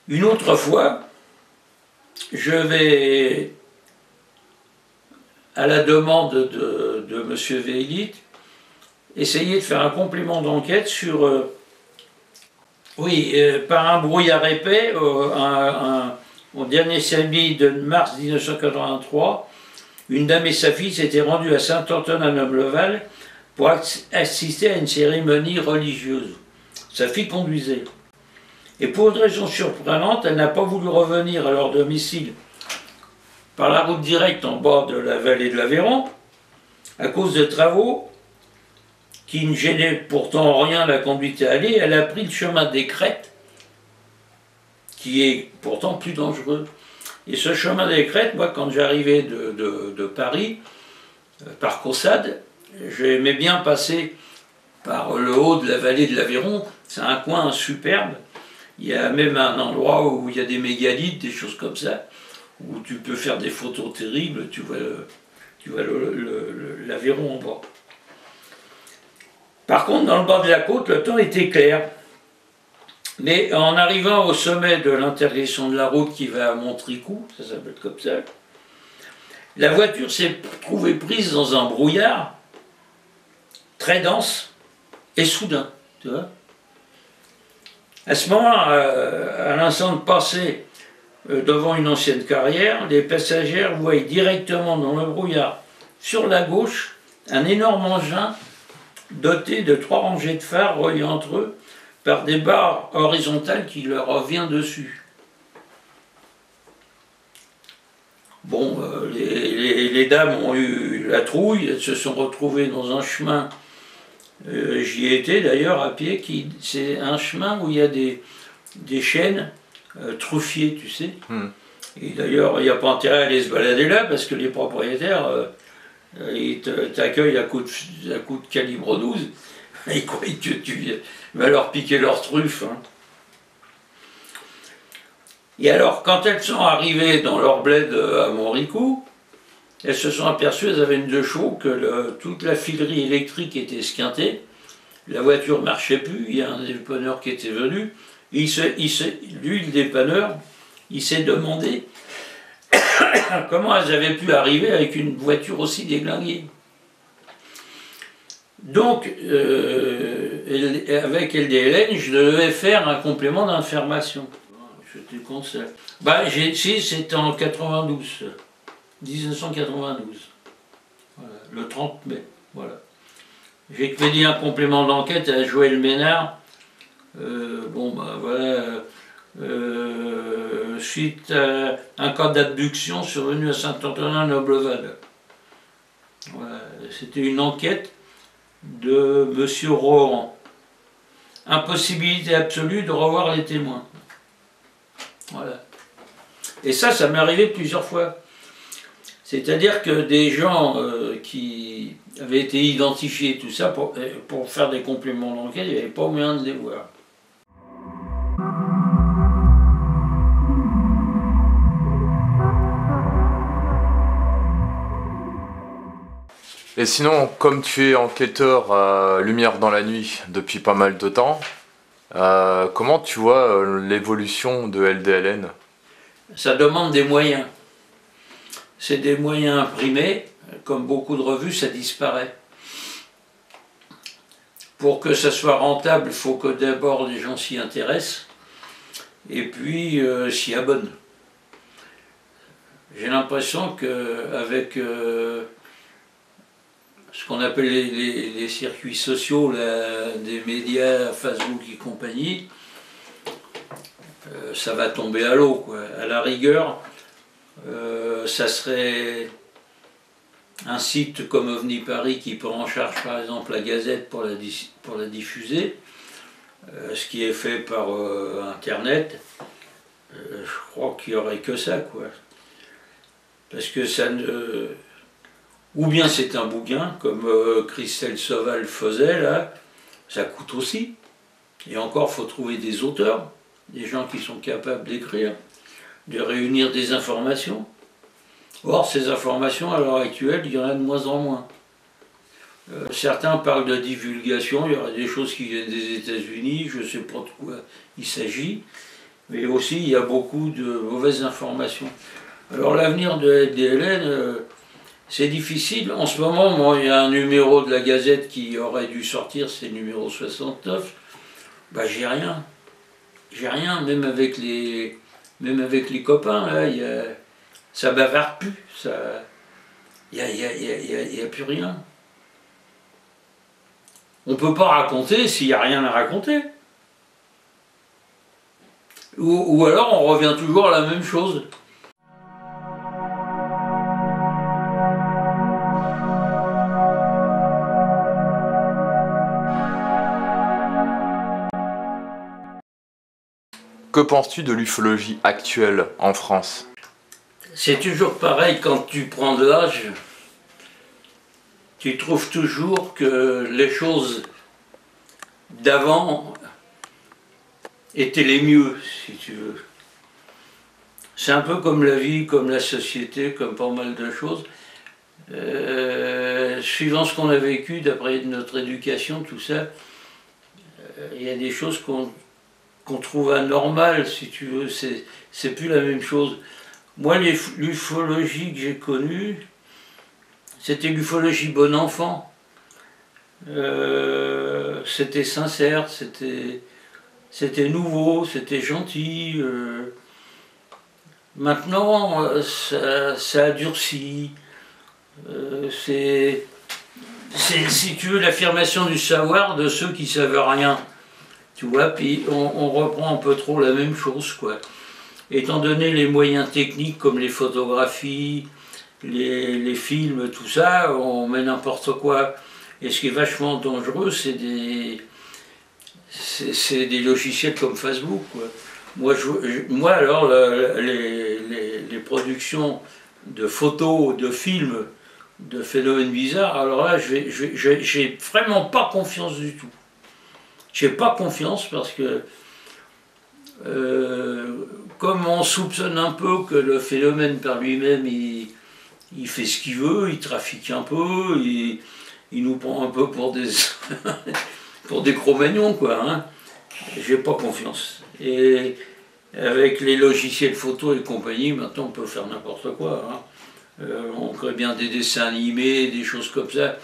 Une autre fois, je vais, à la demande de M. Vélit, essayer de faire un complément d'enquête sur, par un brouillard épais, au dernier samedi de mars 1983, une dame et sa fille s'étaient rendues à Saint-Antoine-à-Nobleval pour assister à une cérémonie religieuse. Sa fille conduisait. Et pour une raison surprenante, elle n'a pas voulu revenir à leur domicile par la route directe en bord de la vallée de l'Aveyron, à cause de travaux qui ne gênait pourtant en rien la conduite à aller, elle a pris le chemin des Crêtes, qui est pourtant plus dangereux. Et ce chemin des Crêtes, moi, quand j'arrivais de Paris, par Caussade, j'aimais bien passer par le haut de la vallée de l'Aveyron. C'est un coin superbe. Il y a même un endroit où il y a des mégalithes, des choses comme ça, où tu peux faire des photos terribles, tu vois l'Aveyron en bas. Par contre, dans le bas de la côte, le temps était clair. Mais en arrivant au sommet de l'intersection de la route qui va à Montricou, ça s'appelle comme ça, la voiture s'est trouvée prise dans un brouillard très dense et soudain, tu vois. À ce moment, à l'instant de passer devant une ancienne carrière, les passagères voient directement dans le brouillard, sur la gauche, un énorme engin doté de 3 rangées de phares reliés entre eux par des barres horizontales qui leur reviennent dessus. Bon, les dames ont eu la trouille, elles se sont retrouvées dans un chemin, j'y étais d'ailleurs à pied, c'est un chemin où il y a des chênes truffiers, tu sais. Et d'ailleurs, il n'y a pas intérêt à aller se balader là, parce que les propriétaires, ils t'accueillent à coup de calibre 12, ils croient que tu vas leur piquer leurs truffes. Hein. Et alors, quand elles sont arrivées dans leur bled à Montricou, elles se sont aperçues, elles avaient une 2 chevaux, que toute la filerie électrique était esquintée, la voiture ne marchait plus, il y a un dépanneur qui était venu, et lui, le dépanneur, il s'est demandé comment elles avaient pu arriver avec une voiture aussi déglinguée. Donc, avec LDLN, je devais faire un complément d'information. Je te conseille. Si, c'était en 1992. Voilà, le 30 mai. Voilà. J'ai expédié un complément d'enquête à Joël Ménard. Suite à un cas d'abduction survenu à Saint-Antonin-Nobleval. Voilà. C'était une enquête de M. Rohan. Impossibilité absolue de revoir les témoins. Voilà. Et ça m'est arrivé plusieurs fois. C'est-à-dire que des gens qui avaient été identifiés, tout ça, pour faire des compléments d'enquête, il n'y avait pas moyen de les voir. Et sinon, comme tu es enquêteur à Lumière dans la nuit depuis pas mal de temps, comment tu vois l'évolution de LDLN? Ça demande des moyens. C'est des moyens imprimés, comme beaucoup de revues, ça disparaît. Pour que ça soit rentable, il faut que d'abord les gens s'y intéressent, et puis s'y abonnent. J'ai l'impression qu'avec ce qu'on appelle les circuits sociaux, des médias, Facebook et compagnie, ça va tomber à l'eau, quoi. À la rigueur, ça serait un site comme OVNI Paris qui prend en charge par exemple la Gazette pour la diffuser, ce qui est fait par Internet. Je crois qu'il n'y aurait que ça, quoi. Parce que ça ne... Ou bien c'est un bouquin, comme Christelle Sauval faisait, là, ça coûte aussi. Et encore, il faut trouver des auteurs, des gens qui sont capables d'écrire, de réunir des informations. Or, ces informations, à l'heure actuelle, il y en a de moins en moins. Certains parlent de divulgation, il y aurait des choses qui viennent des États-Unis, je ne sais pas de quoi il s'agit, mais aussi il y a beaucoup de mauvaises informations. Alors l'avenir de LDLN, c'est difficile. En ce moment, moi, il y a un numéro de la Gazette qui aurait dû sortir, c'est le numéro 69. J'ai rien. J'ai rien, même avec les copains, là, ça bavarde plus. Il n'y a plus rien. On ne peut pas raconter s'il n'y a rien à raconter. Ou alors on revient toujours à la même chose. Que penses-tu de l'ufologie actuelle en France? C'est toujours pareil quand tu prends de l'âge. Tu trouves toujours que les choses d'avant étaient les mieux, si tu veux. C'est un peu comme la vie, comme la société, comme pas mal de choses. Suivant ce qu'on a vécu, d'après notre éducation, tout ça, il y a des choses qu'on trouve anormales, si tu veux. C'est plus la même chose. Moi, l'ufologie que j'ai connue, c'était l'ufologie bon enfant. C'était sincère, c'était nouveau, c'était gentil. Maintenant, ça a durci. C'est, si tu veux, l'affirmation du savoir de ceux qui savent rien. Tu vois, puis on reprend un peu trop la même chose, quoi. Étant donné les moyens techniques comme les photographies, les films, tout ça, on met n'importe quoi. Et ce qui est vachement dangereux, c'est des logiciels comme Facebook, quoi. Moi alors, les productions de photos, de films, de phénomènes bizarres, alors là, j'ai vraiment pas confiance du tout. J'ai pas confiance parce que, comme on soupçonne un peu que le phénomène par lui-même, il fait ce qu'il veut, il trafique un peu, il nous prend un peu pour des, pour des Cro-Magnons, quoi, hein. J'ai pas confiance. Et avec les logiciels photo et compagnie, maintenant on peut faire n'importe quoi, hein. On crée bien des dessins animés, des choses comme ça,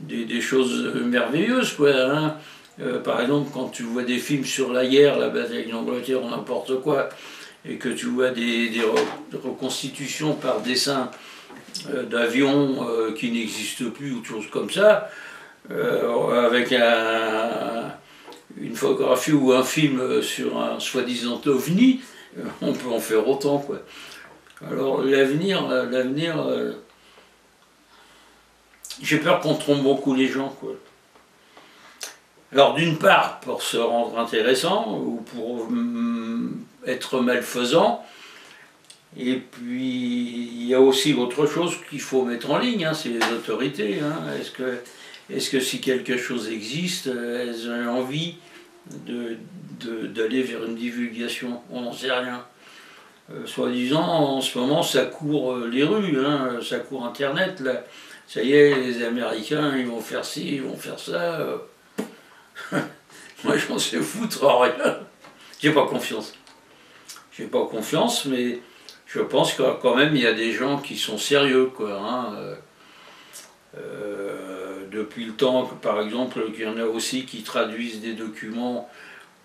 des choses merveilleuses, quoi, hein. Par exemple, quand tu vois des films sur la guerre, la bataille d'Angleterre ou n'importe quoi, et que tu vois des reconstitutions par dessin d'avions qui n'existent plus ou des choses comme ça, avec une photographie ou un film sur un soi-disant ovni, on peut en faire autant, quoi. Alors l'avenir, j'ai peur qu'on trompe beaucoup les gens, quoi. Alors d'une part, pour se rendre intéressant, ou pour être malfaisant, et puis il y a aussi autre chose qu'il faut mettre en ligne, hein, c'est les autorités, hein. Est-ce que si quelque chose existe, elles ont envie d'aller vers une divulgation? On n'en sait rien. Soi-disant, en ce moment, ça court les rues, hein, ça court Internet, là. Ça y est, les Américains, ils vont faire ci, ils vont faire ça. Moi, j'en sais foutre rien. J'ai pas confiance. J'ai pas confiance, mais je pense que quand même, il y a des gens qui sont sérieux, quoi, hein. Depuis le temps, par exemple, qu'il y en a aussi qui traduisent des documents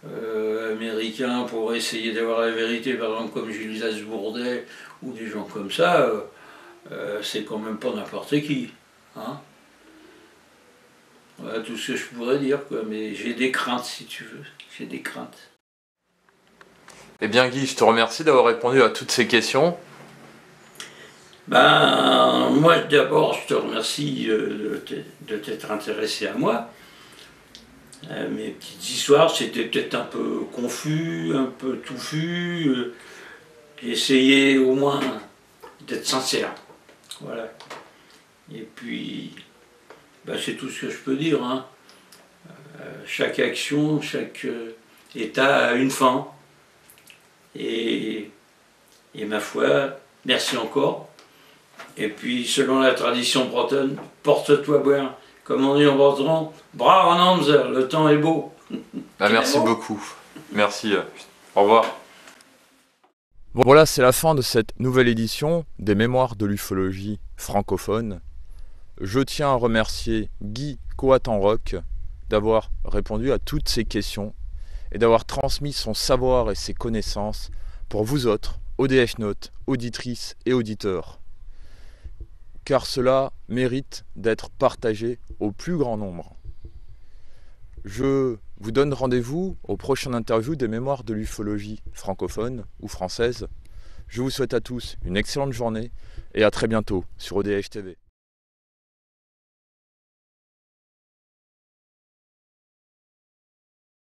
américains pour essayer d'avoir la vérité, par exemple comme Gilles Bourdet ou des gens comme ça, c'est quand même pas n'importe qui, hein. Voilà tout ce que je pourrais dire, quoi, mais j'ai des craintes, si tu veux, j'ai des craintes. Eh bien Guy, je te remercie d'avoir répondu à toutes ces questions. Ben, moi d'abord, je te remercie de t'être intéressé à moi. Mes petites histoires, c'était peut-être un peu confus, un peu touffu. J'ai essayé au moins d'être sincère. Voilà. Et puis, ben, c'est tout ce que je peux dire, hein. Chaque action, chaque état a une fin. Et ma foi, merci encore. Et puis, selon la tradition bretonne, porte-toi bien. Comme on dit en breton, bra en Amzer, le temps est beau. Bah, merci beaucoup. Merci. Au revoir. Voilà, c'est la fin de cette nouvelle édition des Mémoires de l'ufologie francophone. Je tiens à remercier Guy Coatanroc d'avoir répondu à toutes ces questions et d'avoir transmis son savoir et ses connaissances pour vous autres, ODH Notes, auditrices et auditeurs. Car cela mérite d'être partagé au plus grand nombre. Je vous donne rendez-vous aux prochaines interviews des Mémoires de l'ufologie francophone ou française. Je vous souhaite à tous une excellente journée et à très bientôt sur ODH TV.